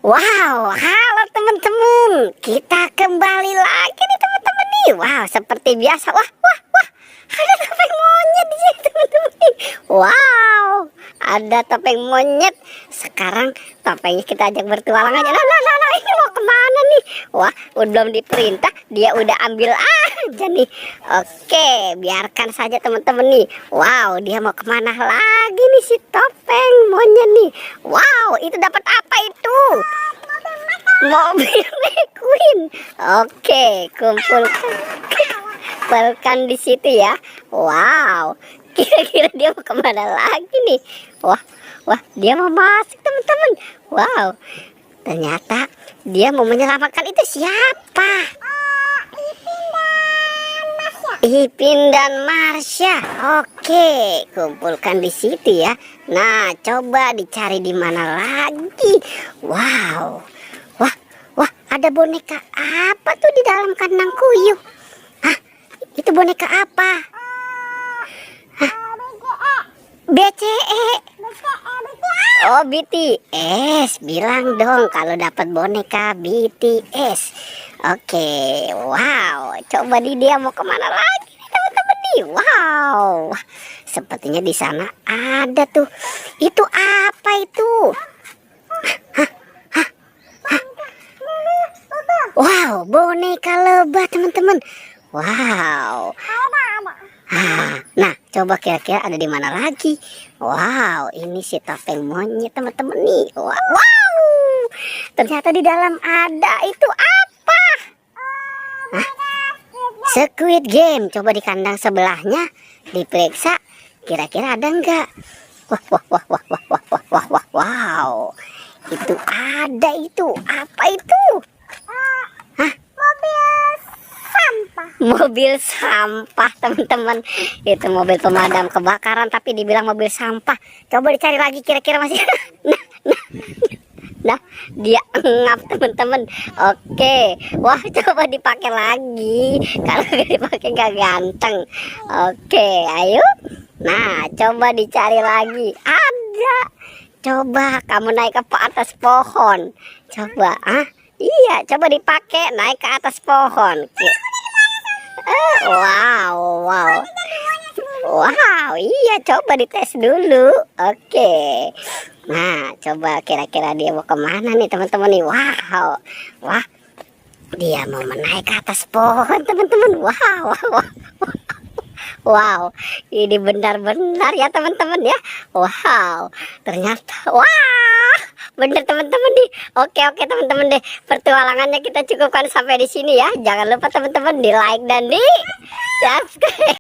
Wow, halo teman-teman. Kita kembali lagi nih teman-teman nih. Wow, seperti biasa. Wah, wah, wah. Ada topeng monyet di sini teman-teman nih. Wow, ada topeng monyet. Sekarang topengnya kita ajak bertualang aja. Lah, ini mau kemana nih? Wah, belum diperintah, dia udah ambil aja nih. Oke, biarkan saja teman-teman nih. Wow, dia mau kemana lagi nih si topeng monyet nih? Wow, itu dapat apa itu? Mobil McQueen. Oke, kumpulkan di situ ya. Wow, kira-kira dia mau kemana lagi nih? Wah, dia mau masuk teman-teman. Wow, ternyata dia mau menyelamatkan itu siapa? Ipin dan Marsha. Oke, kumpulkan di situ ya. Nah, coba dicari di mana lagi. Wow. Wah, ada boneka apa tuh di dalam kandang kuyuh? Hah? Itu boneka apa? Hah? BCE. Oh, BTS. Bilang dong kalau dapat boneka BTS. Oke, wow. Coba dia mau kemana lagi nih teman-teman nih? Wow, sepertinya di sana ada tuh. Itu apa itu? Wow, boneka lebah teman-teman. Wow. Nah, coba kira-kira ada di mana lagi? Wow, ini si topeng monyet teman-teman nih. Wow, ternyata di dalam ada itu apa? Squid Game. Coba di kandang sebelahnya diperiksa, kira-kira ada enggak? Wow, itu ada itu. Apa itu? Mobil sampah teman-teman. Itu mobil pemadam kebakaran tapi dibilang mobil sampah. Coba dicari lagi kira-kira masih. Nah, dia ngap teman-teman. Oke, wah coba dipakai lagi. Kalau nggak dipakai nggak ganteng. Oke, ayo. Nah, coba dicari lagi. Ada. Coba kamu naik ke atas pohon. Coba, iya, coba dipakai naik ke atas pohon. Wow, iya, coba dites dulu. Oke. Nah, coba kira-kira dia mau kemana nih teman-teman nih? Wah, dia mau menaik ke atas pohon teman-teman. Wow, ini benar-benar ya teman-teman ya. Wow, ternyata bener teman-teman nih. Oke teman-teman deh, pertualangannya kita cukupkan sampai di sini ya. Jangan lupa teman-teman di like dan di subscribe.